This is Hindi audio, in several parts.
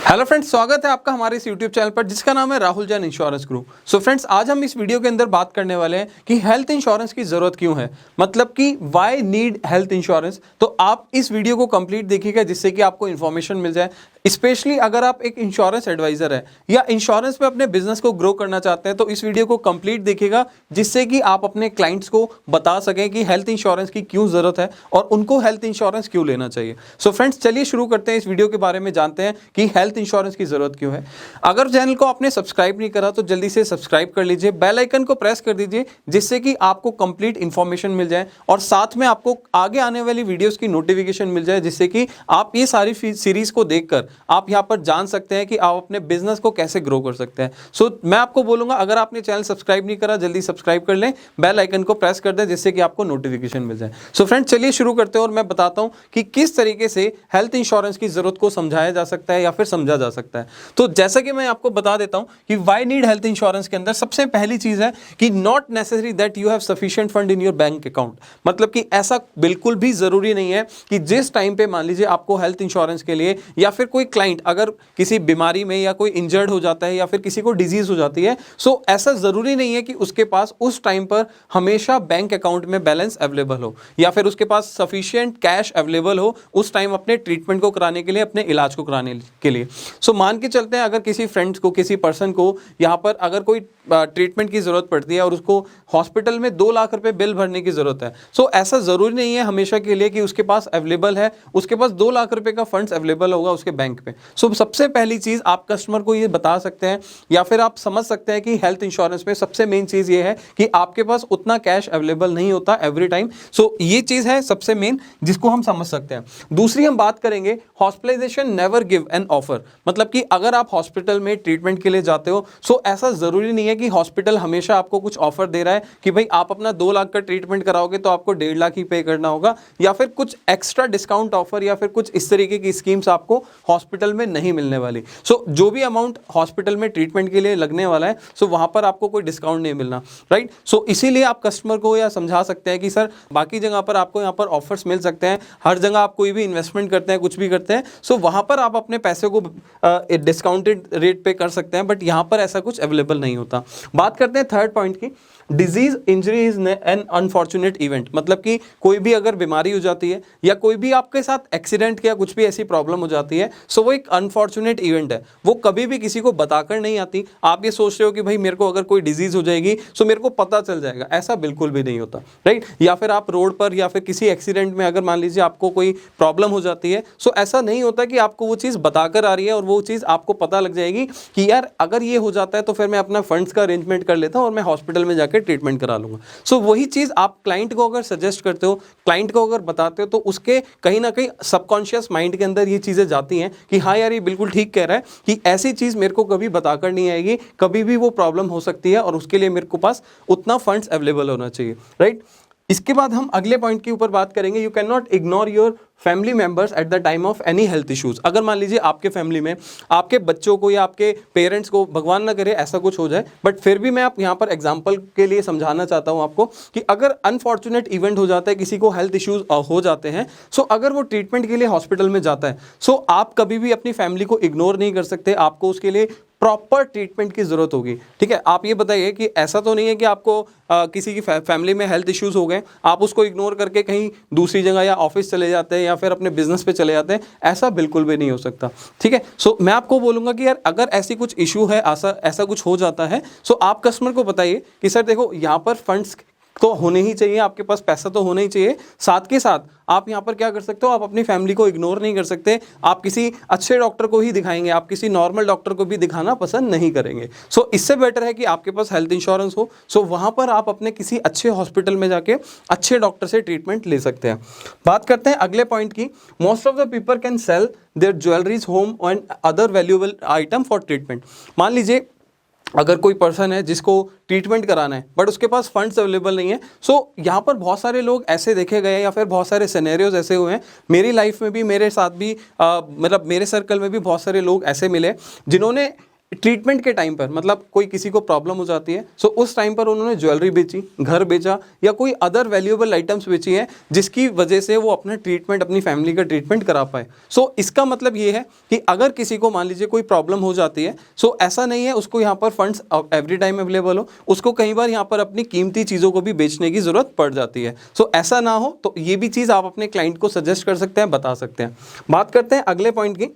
हेलो फ्रेंड्स, स्वागत है आपका हमारे इस यूट्यूब चैनल पर जिसका नाम है Rahul Jain insurance group. So friends, आज हम इस वीडियो के अंदर बात करने वाले हैं कि हेल्थ इंश्योरेंस की जरूरत क्यों है, मतलब कि व्हाई नीड हेल्थ इंश्योरेंस। तो आप इस वीडियो को कंप्लीट देखिएगा जिससे कि आपको इन्फॉर्मेशन मिल जाए, स्पेशली अगर आप एक इंश्योरेंस एडवाइजर है या इंश्योरेंस में अपने बिजनेस को ग्रो करना चाहते हैं तो इस वीडियो को कंप्लीट देखिएगा जिससे कि आप अपने क्लाइंट्स को बता सकें कि हेल्थ इंश्योरेंस की क्यों जरूरत है और उनको हेल्थ इंश्योरेंस क्यों लेना चाहिए। सो फ्रेंड्स, चलिए शुरू करते हैं, इस वीडियो के बारे में जानते हैं कि हेल्थ इंश्योरेंस की जरूरत क्यों है। अगर चैनल को आपने सब्सक्राइब नहीं करा तो जल्दी से सब्सक्राइब कर लीजिए, बेल आइकन को प्रेस कर दीजिए जिससे कि आपको कंप्लीट इंफॉर्मेशन मिल जाए और साथ में आपको आगे आने वाली वीडियोस की नोटिफिकेशन मिल जाए जिससे कि आप ये सारी सीरीज को देखकर आप यहां पर जान सकते हैं कि आप अपने बिजनेस को कैसे ग्रो कर सकते हैं। सो मैं आपको बोलूंगा, अगर आपने चैनल सब्सक्राइब नहीं करा जल्दी सब्सक्राइब कर लें, बेल आइकन को प्रेस कर दें जिससे कि आपको नोटिफिकेशन मिल जाए। सो फ्रेंड्स, चलिए शुरू करते हैं और मैं बताता हूं कि किस तरीके से हेल्थ इंश्योरेंस की जरूरत को समझाया जा सकता है या फिर समझा जा सकता है। तो जैसा कि मैं आपको बता देता हूं कि व्हाई नीड हेल्थ इंश्योरेंस के अंदर सबसे पहली चीज है कि not necessary that you have sufficient fund in your bank account. मतलब कि ऐसा बिल्कुल भी जरूरी नहीं है कि जिस टाइम पे मान लीजिए आपको हेल्थ इंश्योरेंस के लिए या फिर कोई क्लाइंट अगर किसी बीमारी में या कोई इंजर्ड हो जाता है या फिर किसी को डिजीज हो जाती है, सो ऐसा जरूरी नहीं है कि उसके पास उस टाइम पर हमेशा बैंक अकाउंट में बैलेंस अवेलेबल हो या फिर उसके पास सफिशिएंट कैश अवेलेबल हो उस टाइम अपने ट्रीटमेंट को कराने के लिए, अपने इलाज को कराने के लिए। सो मान के चलते हैं अगर किसी फ्रेंड्स को, किसी पर्सन को यहाँ पर अगर कोई ट्रीटमेंट की जरूरत पड़ती है और उसको हॉस्पिटल में 2 लाख रुपए बिल भरने की जरूरत है, सो ऐसा जरूरी नहीं है हमेशा के लिए कि उसके पास अवेलेबल है, उसके पास 2 लाख रुपए का फंड्स अवेलेबल होगा उसके बैंक पे। सो सबसे पहली चीज आप कस्टमर को ये बता सकते हैं या फिर आप समझ सकते हैं कि हेल्थ इंश्योरेंस में सबसे मेन चीज ये है कि आपके पास उतना कैश अवेलेबल नहीं होता एवरी टाइम। सो ये चीज है सबसे मेन जिसको हम समझ सकते हैं। दूसरी हम बात करेंगे, hospitalisation never give an offer. मतलब कि अगर आप हॉस्पिटल में ट्रीटमेंट के लिए जाते हो, सो ऐसा जरूरी नहीं है कि हॉस्पिटल हमेशा आपको कुछ ऑफर दे रहा है कि भाई आप अपना 2 लाख का ट्रीटमेंट कराओगे तो आपको 1.5 लाख ही पे करना होगा, या फिर कुछ एक्स्ट्रा डिस्काउंट ऑफर या फिर कुछ इस तरीके की स्कीम्स आपको हॉस्पिटल में नहीं मिलने वाली। सो जो भी अमाउंट हॉस्पिटल में ट्रीटमेंट के लिए लगने वाला है, सो वहां पर आपको कोई डिस्काउंट नहीं मिलना, राइट। सो इसीलिए आप कस्टमर को या समझा सकते हैं कि सर बाकी जगह पर आपको यहाँ पर ऑफर्स मिल सकते हैं, हर जगह आप कोई भी इन्वेस्टमेंट करते हैं, कुछ भी करते हैं, सो वहां पर आप अपने पैसे को डिस्काउंटेड रेट पे कर सकते हैं, बट यहाँ पर ऐसा कुछ अवेलेबल नहीं होता। बात करते हैं थर्ड पॉइंट की, disease injury is an unfortunate event. मतलब कि कोई भी अगर बीमारी हो जाती है या कोई भी आपके साथ एक्सीडेंट या कुछ भी ऐसी प्रॉब्लम हो जाती है, सो वो एक अनफॉर्चुनेट इवेंट है, वो कभी भी किसी को बताकर नहीं आती। आप ये सोच रहे हो कि भाई मेरे को अगर कोई डिजीज हो जाएगी सो मेरे को पता चल जाएगा, ऐसा बिल्कुल भी नहीं होता, राइट। या फिर आप रोड पर या फिर किसी एक्सीडेंट में अगर मान लीजिए आपको कोई प्रॉब्लम हो जाती है, सो ऐसा नहीं होता कि आपको वो चीज़ बताकर आ रही है और वो चीज़ आपको पता लग जाएगी कि यार अगर ये हो जाता है तो फिर मैं अपना फंड्स का अरेंजमेंट कर लेता हूँ और मैं हॉस्पिटल में जाकर ट्रीटमेंट करा लूंगा। सो वही चीज़ आप क्लाइंट को अगर सजेस्ट करते हो, क्लाइंट को अगर बताते हो, तो उसके कहीं ना कहीं सबकॉन्शियस माइंड के अंदर ये चीज़ें जाती हैं कि हाँ यार ये बिल्कुल ठीक कह रहा है कि ऐसी चीज़ मेरे को कभी बताकर नहीं आएगी, कभी भी वो प्रॉब्लम हो सकती है और उसके लिए मेरे को पास उतना फंड्स अवेलेबल होना चाहिए, राइट। इसके बाद हम अगले पॉइंट के ऊपर बात करेंगे, you can not ignore your family members at the time of any health issues. अगर मान लीजिए आपके फैमिली में आपके बच्चों को या आपके पेरेंट्स को, भगवान ना करे ऐसा कुछ हो जाए, बट फिर भी मैं आप यहाँ पर एग्जांपल के लिए समझाना चाहता हूँ आपको कि अगर अनफॉर्चुनेट इवेंट हो जाता है, किसी को हेल्थ इश्यूज हो जाते हैं, सो अगर वो ट्रीटमेंट के लिए हॉस्पिटल में जाता है, सो आप कभी भी अपनी फैमिली को इग्नोर नहीं कर सकते, आपको उसके लिए प्रॉपर ट्रीटमेंट की जरूरत होगी, ठीक है। आप ये बताइए कि ऐसा तो नहीं है कि आपको किसी की फैमिली में हेल्थ इश्यूज हो गए, आप उसको इग्नोर करके कहीं दूसरी जगह या ऑफिस चले जाते हैं या फिर अपने बिजनेस पे चले जाते हैं, ऐसा बिल्कुल भी नहीं हो सकता, ठीक है। सो मैं आपको बोलूंगा कि यार अगर ऐसी कुछ इशू है, ऐसा कुछ हो जाता है, सो आप कस्टमर को बताइए कि सर देखो यहाँ पर फंड्स तो होने ही चाहिए, आपके पास पैसा तो होना ही चाहिए, साथ के साथ आप यहाँ पर क्या कर सकते हो, आप अपनी फैमिली को इग्नोर नहीं कर सकते, आप किसी अच्छे डॉक्टर को ही दिखाएंगे, आप किसी नॉर्मल डॉक्टर को भी दिखाना पसंद नहीं करेंगे। सो इससे बेटर है कि आपके पास हेल्थ इंश्योरेंस हो, सो वहाँ पर आप अपने किसी अच्छे हॉस्पिटल में जाके अच्छे डॉक्टर से ट्रीटमेंट ले सकते हैं। बात करते हैं अगले पॉइंट की, most of the people can sell their jewelleries, home and other valuable item for treatment. मान लीजिए अगर कोई पर्सन है जिसको ट्रीटमेंट कराना है बट उसके पास फंड्स अवेलेबल नहीं है, सो यहाँ पर बहुत सारे लोग ऐसे देखे गए या फिर बहुत सारे सिनेरियोज ऐसे हुए हैं, मेरी लाइफ में भी, मेरे साथ भी, मतलब मेरे सर्कल में भी बहुत सारे लोग ऐसे मिले जिन्होंने ट्रीटमेंट के टाइम पर, मतलब कोई किसी को प्रॉब्लम हो जाती है, सो उस टाइम पर उन्होंने ज्वेलरी बेची, घर बेचा या कोई अदर वैल्यूएबल आइटम्स बेची हैं जिसकी वजह से वो अपना ट्रीटमेंट, अपनी फैमिली का ट्रीटमेंट करा पाए। सो इसका मतलब ये है कि अगर किसी को मान लीजिए कोई प्रॉब्लम हो जाती है, सो ऐसा नहीं है उसको यहाँ पर फंड्स एवरी टाइम अवेलेबल हो, उसको कई बार यहाँ पर अपनी कीमती चीज़ों को भी बेचने की ज़रूरत पड़ जाती है। सो ऐसा ना हो तो ये भी चीज़ आप अपने क्लाइंट को सजेस्ट कर सकते हैं, बता सकते हैं। बात करते हैं अगले पॉइंट की।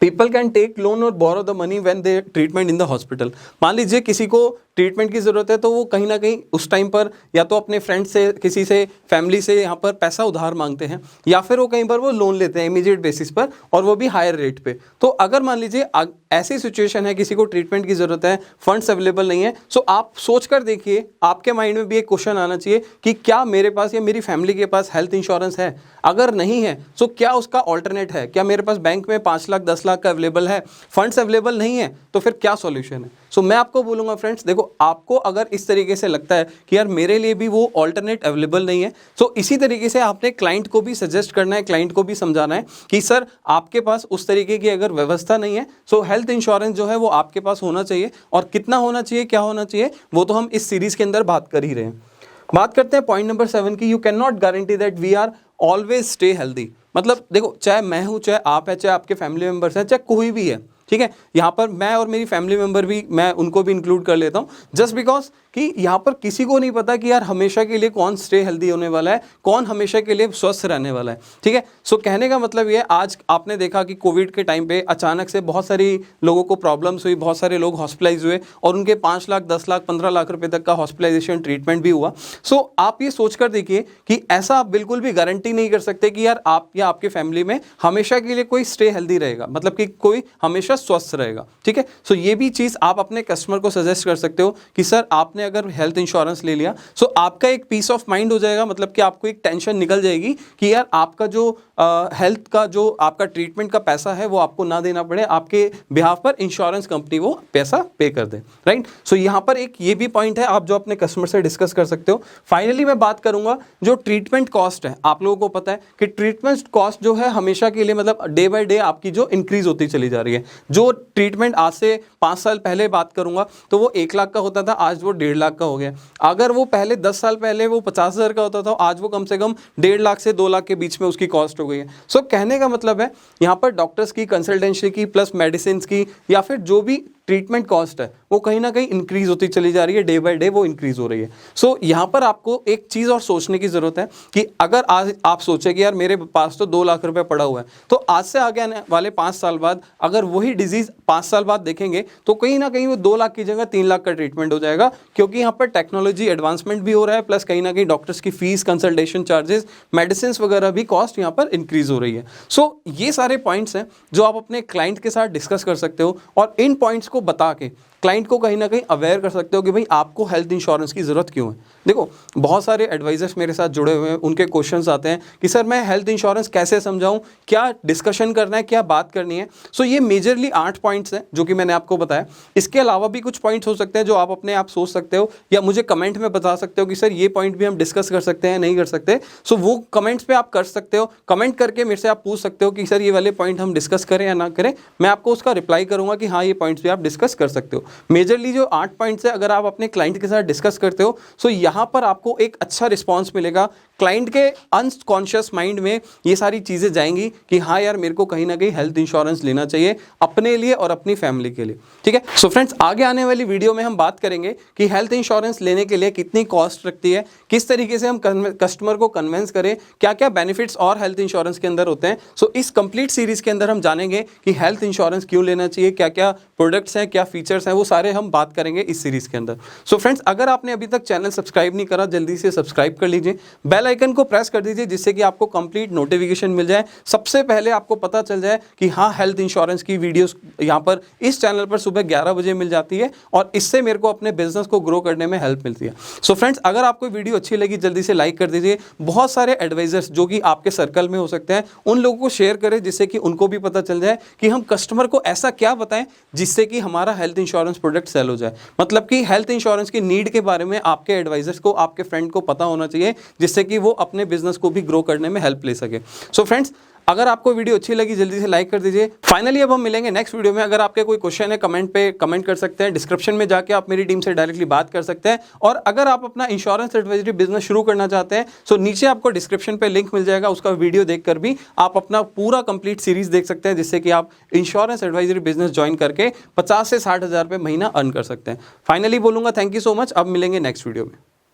People can take loan or borrow the money when they treatment in the hospital. मान लीजिए किसी को ट्रीटमेंट की ज़रूरत है तो वो कहीं ना कहीं उस टाइम पर या तो अपने फ्रेंड से, किसी से, फैमिली से यहाँ पर पैसा उधार मांगते हैं, या फिर वो कई बार वो लोन लेते हैं इमीडिएट बेसिस पर और वो भी हायर रेट पे। तो अगर मान लीजिए ऐसी सिचुएशन है, किसी को ट्रीटमेंट की ज़रूरत है, फंड्स अवेलेबल नहीं है, सो आप सोच कर देखिए, आपके माइंड में भी एक क्वेश्चन आना चाहिए कि क्या मेरे पास या मेरी फैमिली के पास हेल्थ इंश्योरेंस है। अगर नहीं है सो क्या उसका ऑल्टरनेट है, क्या मेरे पास बैंक में 5 लाख 10 लाख का अवेलेबल है, फंड्स अवेलेबल नहीं है तो फिर क्या सॉल्यूशन है। सो मैं आपको बोलूँगा फ्रेंड्स, देखो आपको अगर इस तरीके से लगता है कि यार मेरे लिए भी वो ऑल्टरनेट अवेलेबल नहीं है, सो इसी तरीके से आपने क्लाइंट को भी सजेस्ट करना है, क्लाइंट को भी समझाना है कि सर आपके पास उस तरीके की अगर व्यवस्था नहीं है, सो हेल्थ इंश्योरेंस जो है वो आपके पास होना चाहिए, और कितना होना चाहिए, क्या होना चाहिए, वो तो हम इस सीरीज़ के अंदर बात कर ही रहे हैं। बात करते हैं पॉइंट नंबर 7 की, you can not guarantee that we are always stay healthy. मतलब देखो, चाहे मैं हूँ, चाहे आप है, चाहे आपके फैमिली मेम्बर्स हैं, चाहे कोई भी है, ठीक है, यहाँ पर मैं और मेरी फैमिली मेम्बर भी, मैं उनको भी इंक्लूड कर लेता हूँ, जस्ट बिकॉज कि यहाँ पर किसी को नहीं पता कि यार हमेशा के लिए कौन स्टे हेल्दी होने वाला है, कौन हमेशा के लिए स्वस्थ रहने वाला है, ठीक है। सो कहने का मतलब ये है, आज आपने देखा कि कोविड के टाइम पे अचानक से बहुत सारी लोगों को प्रॉब्लम्स हुई, बहुत सारे लोग हॉस्पिटलाइज हुए और उनके 5 लाख 10 लाख 15 लाख रुपए तक का हॉस्पिटलाइजेशन ट्रीटमेंट भी हुआ। सो आप ये सोच कर देखिए कि ऐसा आप बिल्कुल भी गारंटी नहीं कर सकते कि यार आप या आपके फैमिली में हमेशा के लिए कोई स्टे हेल्दी रहेगा, मतलब कि कोई हमेशा स्वस्थ रहेगा, ठीक है। सो ये भी चीज़ आप अपने कस्टमर को सजेस्ट कर सकते हो कि सर आपने अगर हेल्थ इंश्योरेंस ले लिया, सो आपका एक पीस ऑफ माइंड हो जाएगा, मतलब कि आपको एक टेंशन निकल जाएगी कि यार आपका जो हेल्थ का जो आपका ट्रीटमेंट का पैसा है वो आपको ना देना पड़े, आपके बिहाफ पर इंश्योरेंस कंपनी वो पैसा पे कर दे, राइट। सो यहाँ पर एक ये भी पॉइंट है आप जो अपने कस्टमर से डिस्कस कर सकते हो। फाइनली मैं बात करूंगा जो ट्रीटमेंट कॉस्ट है। आप लोगों को पता है कि ट्रीटमेंट कॉस्ट जो है हमेशा के लिए, मतलब डे बाय डे आपकी जो इंक्रीज होती चली जा रही है। जो ट्रीटमेंट आज से 5 साल पहले बात करूंगा तो वो 1 लाख का होता था, आज वो 1.5 लाख का हो गया। अगर वो पहले 10 साल पहले वो 50,000 का होता था, आज वो कम से कम 1.5 लाख से 2 लाख के बीच में उसकी कॉस्ट हो गई है। सो कहने का मतलब है यहाँ पर डॉक्टर्स की कंसल्टेंसी की प्लस मेडिसिन की या फिर जो भी ट्रीटमेंट कॉस्ट है वो कहीं ना कहीं इंक्रीज होती चली जा रही है, डे बाय डे वो इंक्रीज हो रही है। सो यहाँ पर आपको एक चीज़ और सोचने की ज़रूरत है कि अगर आज आप सोचें कि यार मेरे पास तो 2 लाख रुपए पड़ा हुआ है, तो आज से आगे आने वाले 5 साल बाद अगर वही डिजीज़ 5 साल बाद देखेंगे तो कहीं ना कहीं वो 2 लाख की जगह 3 लाख का ट्रीटमेंट हो जाएगा, क्योंकि यहाँ पर टेक्नोलॉजी एडवांसमेंट भी हो रहा है, प्लस कहीं ना कहीं डॉक्टर्स की फीस, कंसल्टेशन चार्जेस, मेडिसिन वगैरह भी कॉस्ट यहाँ पर इंक्रीज हो रही है। सो ये सारे पॉइंट्स हैं जो आप अपने क्लाइंट के साथ डिस्कस कर सकते हो और इन पॉइंट्स को बता के क्लाइंट को कहीं ना कहीं अवेयर कर सकते हो कि भाई आपको हेल्थ इंश्योरेंस की ज़रूरत क्यों है। देखो बहुत सारे एडवाइजर्स मेरे साथ जुड़े हुए हैं, उनके क्वेश्चंस आते हैं कि सर मैं हेल्थ इंश्योरेंस कैसे समझाऊं, क्या डिस्कशन करना है, क्या बात करनी है। सो ये मेजरली 8 पॉइंट्स हैं जो कि मैंने आपको बताया। इसके अलावा भी कुछ पॉइंट्स हो सकते हैं जो आप अपने आप सोच सकते हो या मुझे कमेंट में बता सकते हो कि सर ये पॉइंट भी हम डिस्कस कर सकते हैं, नहीं कर सकते। सो वो कमेंट्स पे आप कर सकते हो, कमेंट करके मेरे से आप पूछ सकते हो कि सर ये वाले पॉइंट हम डिस्कस करें या ना करें। मैं आपको उसका रिप्लाई करूंगा कि हाँ ये पॉइंट्स भी आप डिस्कस कर सकते हो। मेजरली जो 8 पॉइंट्स है अगर आप अपने क्लाइंट के साथ डिस्कस करते हो, सो यहाँ पर आपको एक अच्छा रिस्पॉन्स मिलेगा। क्लाइंट के अनकॉन्शियस माइंड में ये सारी चीज़ें जाएंगी कि हाँ यार मेरे को कहीं ना कहीं हेल्थ इंश्योरेंस लेना चाहिए अपने लिए और अपनी फैमिली के लिए, ठीक है। सो फ्रेंड्स आगे आने वाली वीडियो में हम बात करेंगे कि हेल्थ इंश्योरेंस लेने के लिए कितनी कॉस्ट रखती है, किस तरीके से हम कस्टमर को कन्वेंस करें, क्या क्या बेनिफिट्स और हेल्थ इंश्योरेंस के अंदर होते हैं। सो इस कंप्लीट सीरीज के अंदर हम जानेंगे कि हेल्थ इंश्योरेंस क्यों लेना चाहिए, क्या क्या प्रोडक्ट्स हैं, क्या फीचर्स हैं, वो सारे हम बात करेंगे इस सीरीज के अंदर। सो फ्रेंड्स अगर आपने अभी तक चैनल सब्सक्राइब नहीं करा, जल्दी से सब्सक्राइब कर लीजिए, बेल आइकन को प्रेस कर दीजिए जिससे कि आपको कंप्लीट नोटिफिकेशन मिल जाए, सबसे पहले आपको पता चल जाए कि हाँ हेल्थ इंश्योरेंस की वीडियोस यहाँ पर इस चैनल पर सुबह 11 बजे मिल जाती है और इससे मेरे को अपने बिजनेस को ग्रो करने में हेल्प मिलती है। सो फ्रेंड्स अगर आपको वीडियो अच्छी लगी जल्दी से लाइक कर दीजिए। बहुत सारे एडवाइजर्स जो कि आपके सर्कल में हो सकते हैं उन लोगों को शेयर करें जिससे कि उनको भी पता चल जाए कि हम कस्टमर को ऐसा क्या बताएं जिससे कि हमारा हेल्थ इंश्योरेंस प्रोडक्ट सेल हो जाए। मतलब कि हेल्थ इंश्योरेंस की नीड के बारे में आपके एडवाइजर्स को, आपके फ्रेंड को पता होना चाहिए जिससे कि वो अपने बिजनेस को भी ग्रो करने में हेल्प ले सके। सो फ्रेंड्स अगर आपको वीडियो अच्छी लगी जल्दी से लाइक कर दीजिए। फाइनली अब हम मिलेंगे नेक्स्ट वीडियो में। अगर आपके कोई क्वेश्चन है कमेंट पे कमेंट कर सकते हैं, डिस्क्रिप्शन में जाके आप मेरी टीम से डायरेक्टली बात कर सकते हैं। और अगर आप अपना इंश्योरेंस एडवाइजरी बिजनेस शुरू करना चाहते हैं तो नीचे आपको डिस्क्रिप्शन पे लिंक मिल जाएगा, उसका वीडियो देखकर भी आप अपना पूरा कंप्लीट सीरीज देख सकते हैं, जिससे कि आप इंश्योरेंस एडवाइजरी बिजनेस ज्वाइन करके 50 से 60 हज़ार रुपये महीना अर्न कर सकते हैं। फाइनली बोलूंगा थैंक यू सो मच। अब मिलेंगे नेक्स्ट वीडियो में।